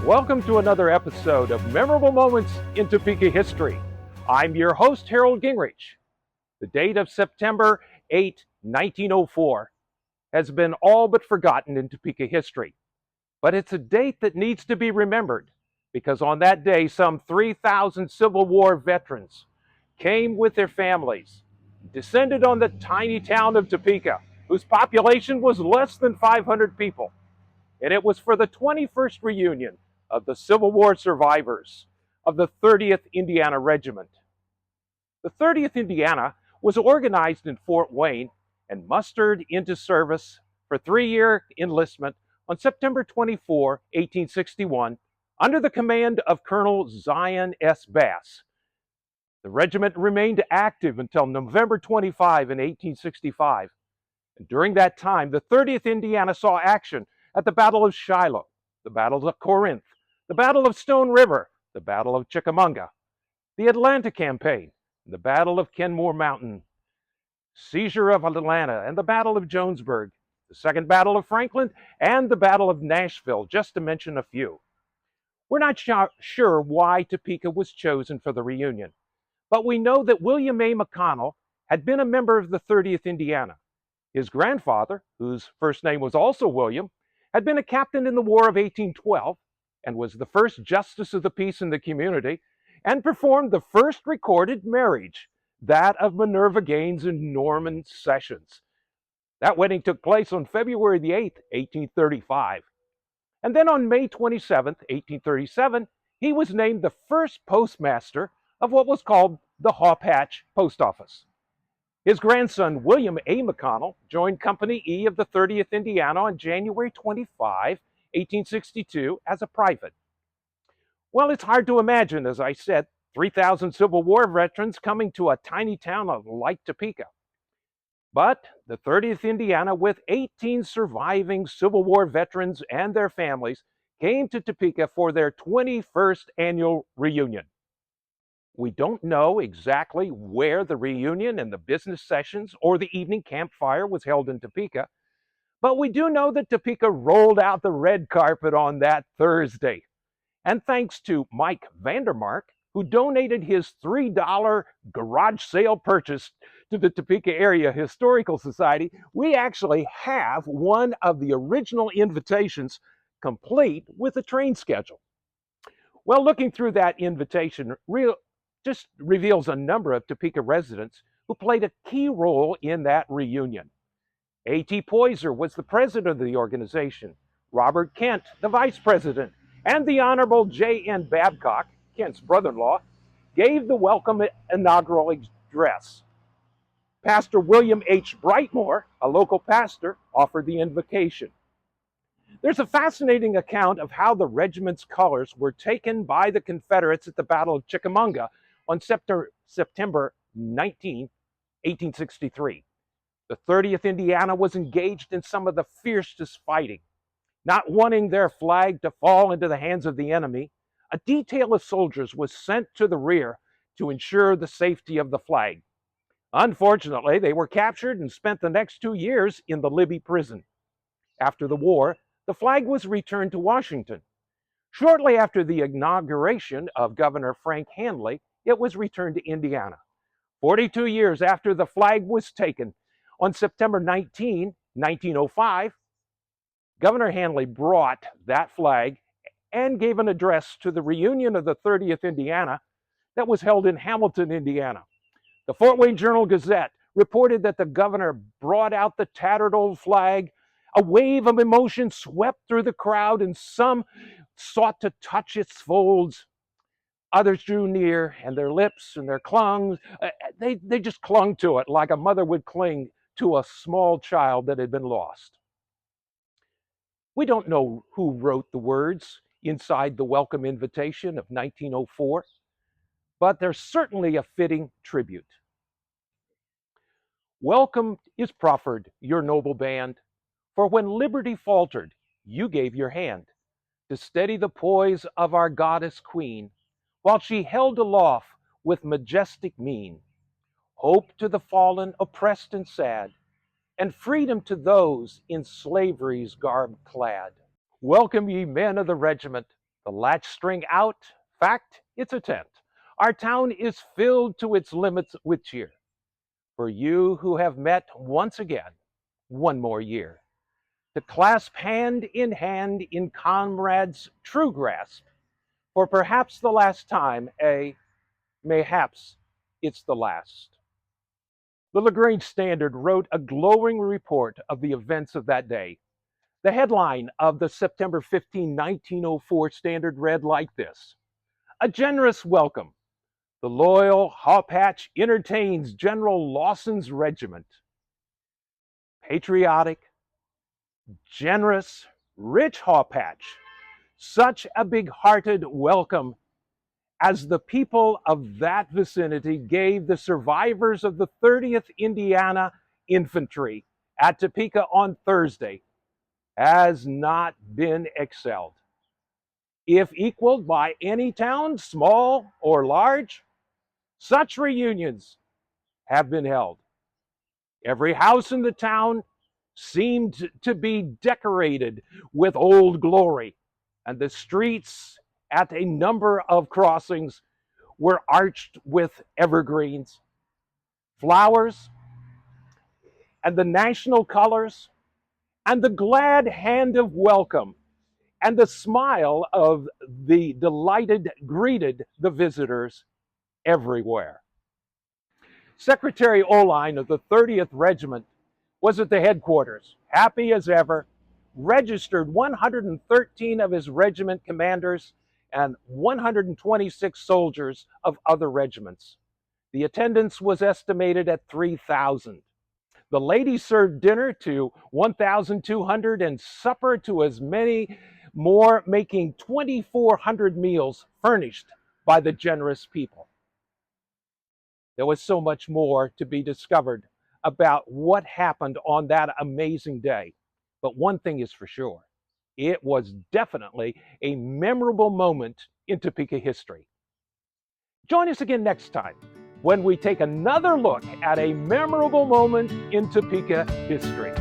Welcome to another episode of Memorable Moments in Topeka History. I'm your host, Harold Gingrich. The date of September 8, 1904 has been all but forgotten in Topeka history. But it's a date that needs to be remembered because on that day, some 3,000 Civil War veterans came with their families, descended on the tiny town of Topeka, whose population was less than 500 people. And it was for the 21st reunion of the Civil War survivors of the 30th Indiana Regiment. The 30th Indiana was organized in Fort Wayne and mustered into service for 3-year enlistment on September 24, 1861, under the command of Colonel Zion S. Bass. The regiment remained active until November 25 in 1865. And during that time, the 30th Indiana saw action at the Battle of Shiloh, the Battle of Corinth, the Battle of Stone River, the Battle of Chickamauga, the Atlanta Campaign, the Battle of Kenmore Mountain, seizure of Atlanta, and the Battle of Jonesburg, the Second Battle of Franklin, and the Battle of Nashville, just to mention a few. We're not sure why Topeka was chosen for the reunion, but we know that William A. McConnell had been a member of the 30th Indiana. His grandfather, whose first name was also William, had been a captain in the War of 1812 and was the first justice of the peace in the community and performed the first recorded marriage, that of Minerva Gaines and Norman Sessions. That wedding took place on February the 8th, 1835. And then on May 27th, 1837, he was named the first postmaster of what was called the Hawpatch Post Office. His grandson, William A. McConnell, joined Company E of the 30th Indiana on January 25, 1862, as a private. Well, it's hard to imagine, as I said, 3,000 Civil War veterans coming to a tiny town like Topeka. But the 30th Indiana, with 18 surviving Civil War veterans and their families, came to Topeka for their 21st annual reunion. We don't know exactly where the reunion and the business sessions or the evening campfire was held in Topeka, but we do know that Topeka rolled out the red carpet on that Thursday. And thanks to Mike Vandermark, who donated his $3 garage sale purchase to the Topeka Area Historical Society, we actually have one of the original invitations complete with a train schedule. Well, looking through that invitation just reveals a number of Topeka residents who played a key role in that reunion. A.T. Poyser was the president of the organization, Robert Kent, the vice president, and the Honorable J.N. Babcock, Kent's brother-in-law, gave the welcome inaugural address. Pastor William H. Brightmore, a local pastor, offered the invocation. There's a fascinating account of how the regiment's colors were taken by the Confederates at the Battle of Chickamauga on September 19, 1863. The 30th Indiana was engaged in some of the fiercest fighting. Not wanting their flag to fall into the hands of the enemy, a detail of soldiers was sent to the rear to ensure the safety of the flag. Unfortunately, they were captured and spent the next 2 years in the Libby prison. After the war, the flag was returned to Washington. Shortly after the inauguration of Governor Frank Hanley, it was returned to Indiana. 42 years after the flag was taken, on September 19, 1905, Governor Hanley brought that flag and gave an address to the reunion of the 30th Indiana that was held in Hamilton, Indiana. The Fort Wayne Journal-Gazette reported that the governor brought out the tattered old flag. A wave of emotion swept through the crowd, and some sought to touch its folds. Others drew near, and their lips and their they just clung to it like a mother would cling to a small child that had been lost. We don't know who wrote the words inside the welcome invitation of 1904, but there's certainly a fitting tribute. Welcome is proffered, your noble band, for when liberty faltered, you gave your hand to steady the poise of our goddess queen, while she held aloft with majestic mien hope to the fallen, oppressed and sad, and freedom to those in slavery's garb clad. Welcome ye men of the regiment, the latchstring out, fact, it's a tent. Our town is filled to its limits with cheer, for you who have met once again, one more year, to clasp hand in comrades' true grasp, for perhaps the last time, mayhaps it's the last. The LaGrange Standard wrote a glowing report of the events of that day. The headline of the September 15, 1904 Standard read like this: "A generous welcome. The loyal Hawpatch entertains General Lawson's regiment." Patriotic, generous, rich Hawpatch. Such a big-hearted welcome as the people of that vicinity gave the survivors of the 30th Indiana Infantry at Topeka on Thursday has not been excelled. If equaled by any town, small or large, such reunions have been held. Every house in the town seemed to be decorated with old glory, and the streets at a number of crossings were arched with evergreens, flowers, and the national colors, and the glad hand of welcome and the smile of the delighted greeted the visitors everywhere. Secretary Oline of the 30th Regiment was at the headquarters, happy as ever, registered 113 of his regiment commanders and 126 soldiers of other regiments. The attendance was estimated at 3,000. The ladies served dinner to 1,200 and supper to as many more, making 2,400 meals furnished by the generous people. There was so much more to be discovered about what happened on that amazing day. But one thing is for sure, it was definitely a memorable moment in Topeka history. Join us again next time when we take another look at a memorable moment in Topeka history.